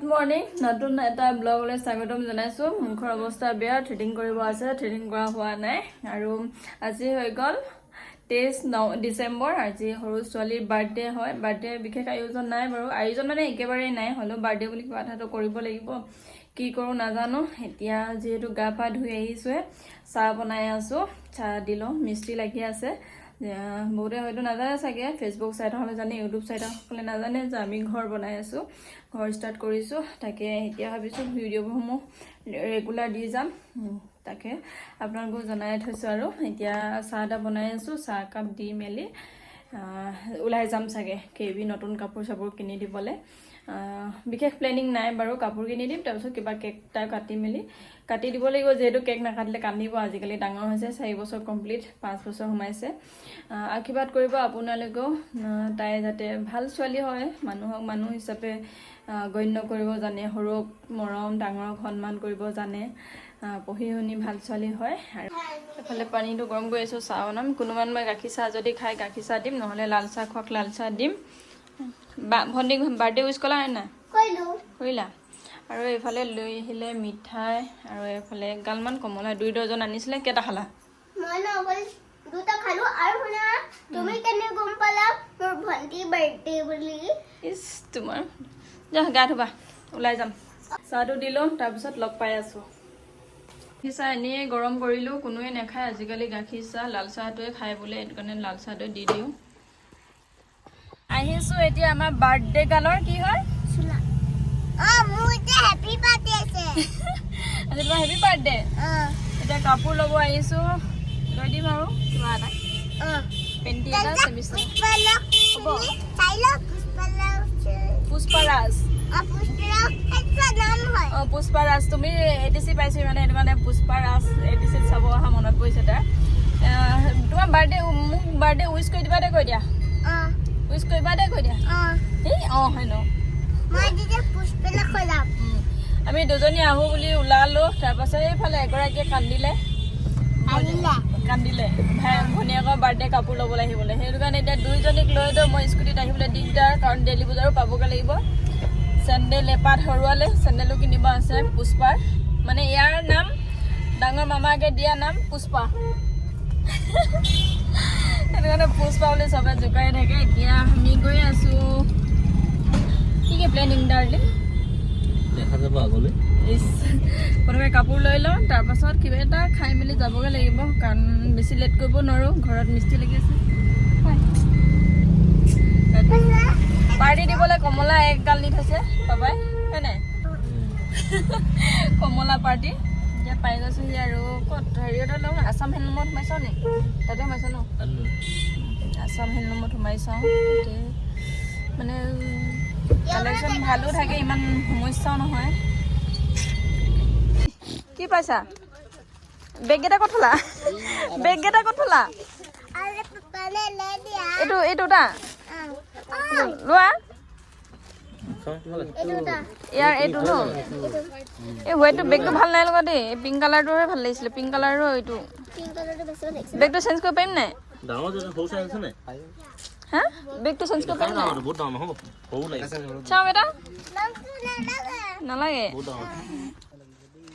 Morning নতুন এটা ব্লগলৈ স্বাগতম জনাইছো। মুখৰ অৱস্থা বেয়া, থ্ৰেডিং কৰিব আছে, থ্ৰেডিং কৰা হোৱা নাই। আৰু আজি হৈ গ'ল 23 ডিচেম্বৰ। আজি সৰু ছোৱালীৰ বাৰ্থডে হয়। বাৰ্থডে বিশেষ আয়োজন নাই বাৰু, আয়োজন মানে একেবাৰেই নাই, হ'লেও বাৰ্থডে বুলি কিবা এটাতো কৰিব লাগিব। কি কৰোঁ নাজানো। এতিয়া যিহেতু গা পা ধুই আহিছোহে, চাহ বনাই আছো। চাহ দিলোঁ, মিস্ত্ৰী লাগি আছে। বহুতে হয়তো নাজানে চাগে, ফেচবুক চাই থকা হ'লে জানে, ইউটিউব চাই থকা সকলে নাজানে যে আমি ঘৰ বনাই আছোঁ, ঘৰ ষ্টাৰ্ট কৰিছোঁ। তাকে এতিয়া ভাবিছোঁ ভিডিঅ'সমূহ ৰেগুলাৰ দি যাম, তাকে আপোনালোকক জনাই থৈছোঁ। আৰু এতিয়া চাহ এটা বনাই আছোঁ, চাহ একাপ দি মেলি ওলাই যাম চাগে কেবি নতুন কাপোৰ চাপোৰ কিনি দিবলৈ। বিশেষ প্লেনিং নাই বাৰু, কাপোৰ কিনি দিম, তাৰপিছত কিবা কেক এটা কাটি দিব লাগিব। যিহেতু কেক নাকাটিলে কান্দিব, আজিকালি ডাঙৰ হৈছে, 4 বছৰ কমপ্লিট, 5 বছৰ সোমাইছে। আশীৰ্বাদ কৰিব আপোনালোকেও, তাই যাতে ভাল ছোৱালী হয়, মানুহক মানুহ হিচাপে গণ্য কৰিব জানে, সৰুক মৰম, ডাঙৰক সন্মান কৰিব জানে, পঢ়ি শুনি ভাল ছোৱালী হয়। আৰু এফালে পানীটো গৰম কৰি আছোঁ, চাহ বনাম। কোনোবাই গাখীৰ চাহ যদি খায় গাখীৰ চাহ দিম, নহ'লে লাল চাহ খোৱাক লাল চাহ দিম। ভণ্টি বাৰ্থডে উইচ কৰিলা নে নাই? কৰিলা। আৰু এইফালে লৈ আহিলে মিঠাই, আৰু এইফালে গালমান কমলা 2 ডজন আনিছিলে। কেইটা খালা? মই নগল দুটা খালো। আৰু শুনা, তুমি কেনে গম পালা মোৰ ভণ্টি বাৰ্থডে বুলি? ইছ তোমাৰ, যা গা ধুবা, ওলাই যাম। চাহটো দিলোঁ, তাৰপিছত লগ পাই আছোঁ। গাখীৰ চাহ এনেই গৰম কৰিলোঁ, কোনোৱে নাখায় আজিকালি গাখীৰ চাহ, লাল চাহটোৱে খাই বোলে, সেইটো কাৰণে লাল চাহটোৱে দি দিওঁ। আহিছোঁ এতিয়া আমাৰ বাৰ্থডে গালৰ। কি হয়? মোৰ এতিয়া হেপী বাৰ্থডে আছে। আজি তোমাৰ হেপী বাৰ্থডে। এতিয়া কাপোৰ ল'ব আহিছোঁ, লৈ দিম আৰু কিবা এটা, পেণ্টি এটা, চেমিষ্টাৰ হ'ব। পুষ্পাৰাজ, পুষ্পাৰাজ। তুমি ATC পাইছোঁ মানে, সেইটো কাৰণে পুষ্পাৰাজ ATC চাব অহা মনত পৰিছে তাৰ। তোমাৰ বাৰ্থডে, মোক বাৰ্থডে উইচ কৰি দিবা দে, কৈ দিয়া। উইচ কৰিবা দে, কৈ দিয়া। এই হয় ন, আমি দুজনী আহোঁ বুলি ওলালোঁ, তাৰপাছত এইফালে এগৰাকীয়ে কান্দিলে, ভনীয়েকৰ বাৰ্থডে কাপোৰ ল'বলৈ আহিবলৈ। সেইটো কাৰণে এতিয়া দুইজনীক লৈতো মই স্কুটিত আহিবলৈ দিগদাৰ, কাৰণ ডেইলি বজাৰো পাবগৈ লাগিব। চেণ্ডেল এপাত হৰুৱালে, চেণ্ডেলো কিনিব আছে পুষ্পাৰ, মানে ইয়াৰ নাম ডাঙৰ মামাকে দিয়া নাম পুষ্পা। সেইটো কাৰণে পুষ্পা বুলি চবে জোকাই থাকে। এতিয়া আমি গৈ আছোঁ। কি প্লেনিং ডাৰ্লিং? দেখা যাব আগলৈ। প্ৰথমে কাপোৰ লৈ লওঁ, তাৰপাছত কিবা এটা খাই মেলি যাবগৈ লাগিব, কাৰণ বেছি লেট কৰিব নোৱাৰোঁ, ঘৰত মিস্ত্ৰী লাগি আছে। পাৰ্টি দিবলৈ কমলা এক গাল নি থৈছে পাপাই, হয় নাই? কমলা পাৰ্টি এতিয়া পাই গৈছোঁহি। আৰু ক'ত হেৰিয়তে লওঁ, আছাম হেণ্ডলুমত সোমাই চাওঁ নি? তাতে সোমাইছ ন? আছাম হেণ্ডলুমত সোমাই চাওঁ, তাতে মানে কালেকশ্যন ভালো থাকে, ইমান সমস্যাও নহয়। কি পাইছা? বেগকেইটা ক'ত থলা? বেগকেইটা ক'ত থলা? এইটো তা লোৱা। ইয়াৰ এইটো ন, এই হোৱাইটটো বেগটো ভাল নাই লগা দেই, পিংক কালাৰটোহে ভাল লাগিছিলে। পিংক কালাৰো এইটো বেগটো চেঞ্জ কৰিব পাৰিম নাই? হা, বেগটো চেঞ্জ কৰিব পাৰিম নাই? চাওঁ এটা নালাগে,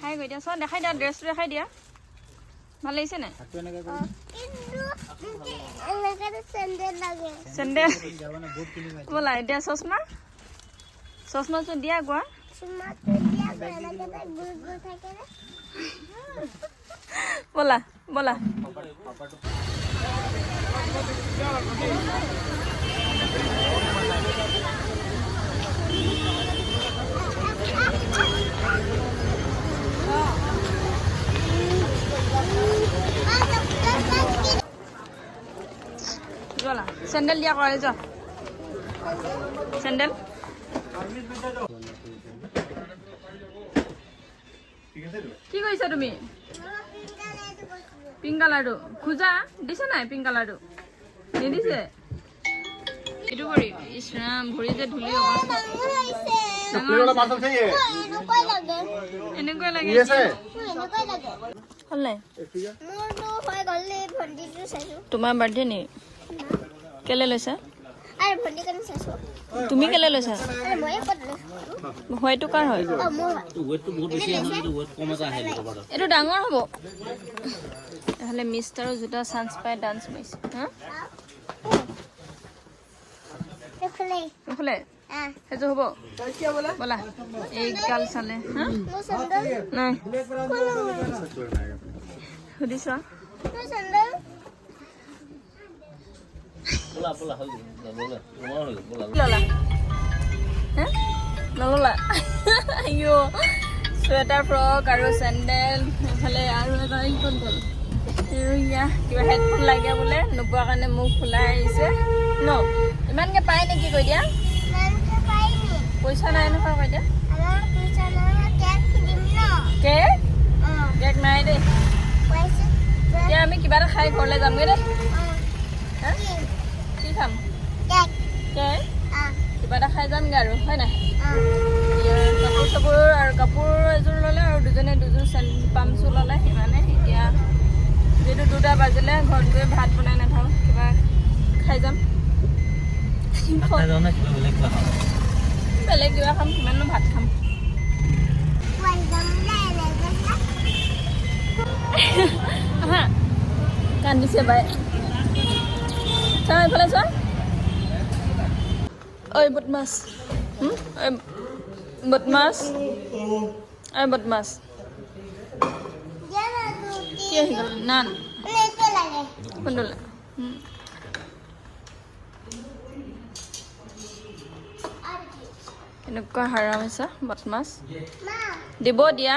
খাই গৈ দিয়া। চোৱা, দেখাই দিয়া, ড্ৰেছটো দেখাই দিয়া, ভাল লাগিছে নাই? চেণ্ডেল ব'লা। এতিয়া চশমাটো দিয়া গোৱা, ব'লা ব'লা। যোৱা চেণ্ডেল দিয়া কৰে, যোৱা চেণ্ডেল। কি কৰিছা তুমি? পিংক কালাৰটো খোজা, দিছে নাই? পিংক কালাৰটো নিদিছে। এইটো কৰি ইছৰাম, ভৰি যে ধূলি এনেকুৱাই লাগে। হ'ল নাই? তোমাৰ বাৰ্থডে নি? কেলে লৈছা? আৰু ভণ্টি কাৰণে চাইছো তুমি কেলে লৈছা আৰু মই ক'ত লৈছো হয়টো কাৰ হয় অ মোৰ ৱেটটো বহুত বেছি আছে কিন্তু ৱেট কম এটা আহে ক'ৰবাত এইটো ডাঙৰ হ'ব এফালে মিষ্টাৰৰ জোতা চান্স পাই ডান্স মাৰিছে হা এইফালে এইফালে সেইটো হ'ব ব'লা এই গাল চালে হা মোৰ চেণ্ডেল নাই মোৰ সুধিছ চেণ্ডেল পোলা হৈ গ'ল তোমাৰ হৈ গ'ল ললা হা নললা আইঅ চুৱেটাৰ ফ্ৰক আৰু চেণ্ডেল এইফালে আৰু এটা ক'ত গ'ল এয়া কিবা হেডফোন লাগে বোলে নোপোৱা কাৰণে মোক খোলাই আহিছে ন ইমানকৈ পায় নেকি কৈ দিয়া নানকে পাইনি পইচা নাই নহয় কৈ দিয়া আমাৰ পইচা নাই কেক কিনিম ন কেক অ কেক নাই দেই পইচা এতিয়া আমি কিবা এটা খাই ঘৰলৈ যামগৈ দেই হা কি খাম কেক কেক কিবা এটা খাই যামগৈ আৰু হয় নাই অ এতিয়া কাপোৰ চাপোৰ আৰু কাপোৰ এযোৰ ল'লে আৰু দুজনে দুযোৰ পামচু ল'লে সিমানে এতিয়া যিহেতু 2টা বাজিলে ঘৰত গৈ ভাত বনাই নাথাওঁ কিবা খাই যাম খাই যাওঁ নে কিবা বেলেগ কিবা খাওঁ বেলেগ কিবা খাম কিমাননো ভাত খাম আহা কান্দিছে বাই চোৱা এইফালে চোৱা ঐ বদমাছ ঐ বদমাছ ঐ বদমাছ কি আহি গ'ল নান কোনটো এনেকুৱা হাৰাম হৈছে বদমাছ দিব দিয়া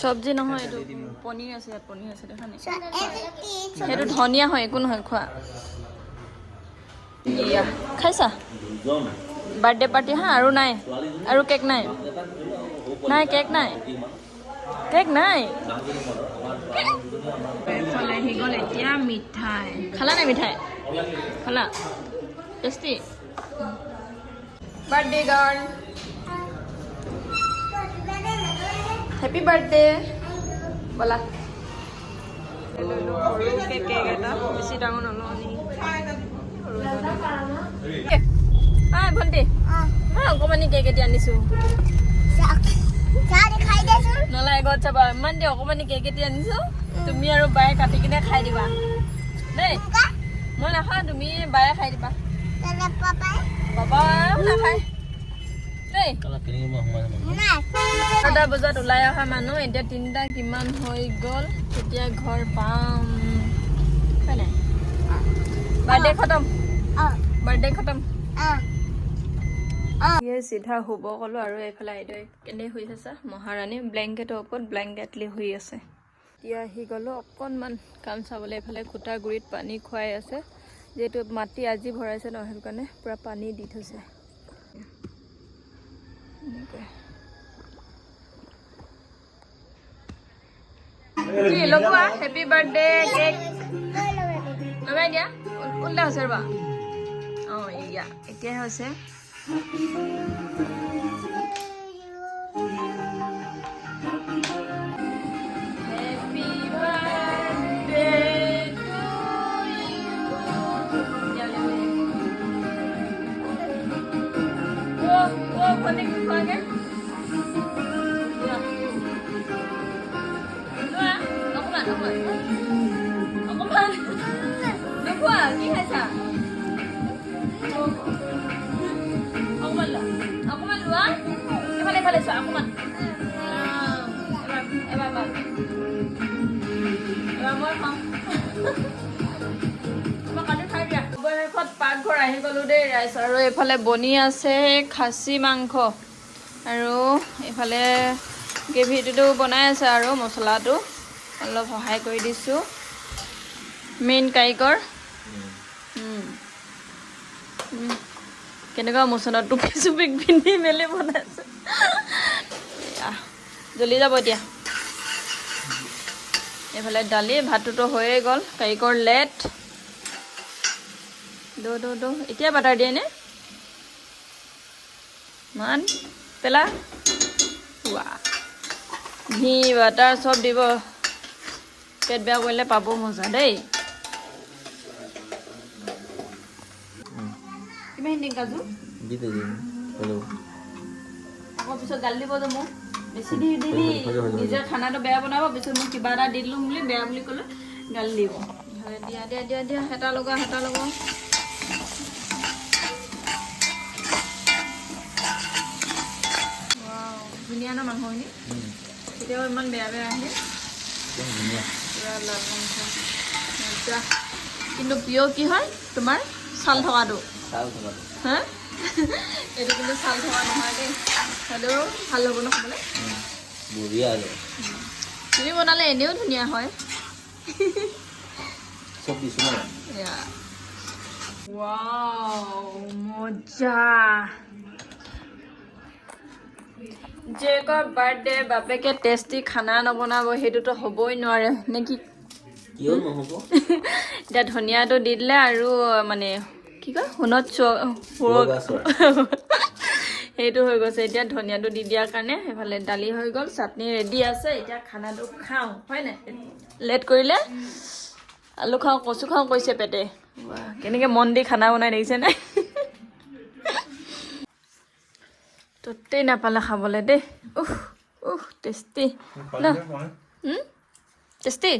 চব্জি নহয় এইটো পনীৰ আছে ইয়াত পনীৰ আছে দেখা নাই সেইটো ধনিয়া হয় একো নহয় খোৱা এয়া খাইছা বাৰ্থডে পাৰ্টি হা আৰু নাই আৰু কেক নাই নাই কেক নাই কেক নাই এইফালে আহি গ'ল এতিয়া মিঠাই খালা নাই মিঠাই খালা tasty birthday girl happy birthday ব'লা সৰুকৈ কেক এটা বেছি ডাঙৰ নলওঁ নি ভণ্টি অকণমানি কেক এটি আনিছোঁ নলাই ঘৰত চাবা ইমান দেৰি অকণমানি কেক এটি আনিছোঁ তুমি আৰু বায়ে কাটি কিনে খাই দিবা দেই মই নাখাওঁ তুমি বায়ে খাই দিবা পাপাও নাখায় দেই 4টা বজাত ওলাই অহা মানুহ এতিয়া 3টা কিমান হৈ গ'ল তেতিয়া ঘৰ পাম হয় নাই বাৰ্থডে খতম বাৰ্থডে খতম চিধা শুব ক'লো আৰু এইফালে আইদেউ কেনে শুই আছে মহাৰাণী ব্লেংকেটৰ ওপৰত ব্লেংকেটলি শুই আছে এতিয়া আহি গ'লো অকণমান কাম চাবলৈ এইফালে খুটা গুৰিত পানী খুৱাই আছে যিহেতু মাটি আজি ভৰাইছে ন সেইটো কাৰণে পূৰা পানী দি থৈছে কি লগোৱা হেপী বাৰ্থডে কেক লগাই দিয়া উল্টা হৈছে ৰ'বা অঁ এয়া এতিয়াহে হৈছে কি খাইছা অকণমান লোৱা এফালে এফালে চোৱা অকণমান এবাৰ মই খাওঁ শেষত পাকঘৰ আহি গ'লো দেই ৰাইচ আৰু এইফালে বনি আছে খাচী মাংস আৰু এইফালে গ্ৰেভিটোতো বনাই আছে আৰু মছলাটো অলপ সহায় কৰি দিছোঁ মেইন কাৰিকৰ কেনেকুৱা মোচনত টুপি চুপি পিন্ধি মেলি বনাইছে জ্বলি যাব এতিয়া এইফালে দালি ভাতটোতো হৈয়ে গ'ল কাৰিকৰ লেট এতিয়া বাটাৰ দিয়ে নে মান পেলা বাহ ঘি বাটাৰ চব দিব পেট বেয়া কৰিলে পাব মজা দেই কিমান দিন কাজু দিতে দিন হলো আকৌ পিছত গালি দিব যে মোক বেছি দি দিলি নিজৰ খানাটো বেয়া বনাব পিছত মোক কিবা এটা দি দিলোঁ বুলি বেয়া বুলি ক'লে গালি দিব দিয়া দিয়া দিয়া দিয়া হেতা লগা ধুনীয়া ন মাংসখিনি কেতিয়াও ইমান বেয়া আহিলে পুৰা লাল মাংস মজা কিন্তু প্ৰিয় কি হয় তোমাৰ ছাল থকাটো হা এইটো কিন্তু ছাল থকা নহয় দেই হ'লেও ভাল হ'ব ন খাবলৈ বঢ়িয়া তুমি বনালে এনেও ধুনীয়া হয় চব দিছো ন ৱাও মজা জেকৰ বাৰ্থডে বাপেকে টেষ্টি খানা নবনাব সেইটোতো হ'বই নোৱাৰে নে কি কিয় নহ'ব এতিয়া ধনিয়াটো দি দিলে আৰু মানে কি কয় সোণত সেইটো হৈ গৈছে এতিয়া ধনিয়াটো দি দিয়াৰ কাৰণে সেইফালে দালি হৈ গ'ল চাটনি ৰেডি আছে এতিয়া খানাটো খাওঁ হয় নাই লেট কৰিলে আলু খাওঁ কচু খাওঁ কৈছে পেটে কেনেকৈ মন দি খানা বনাই দেখিছে নাই ততেই নাপালে খাবলৈ দেই টেষ্টি ন টেষ্টি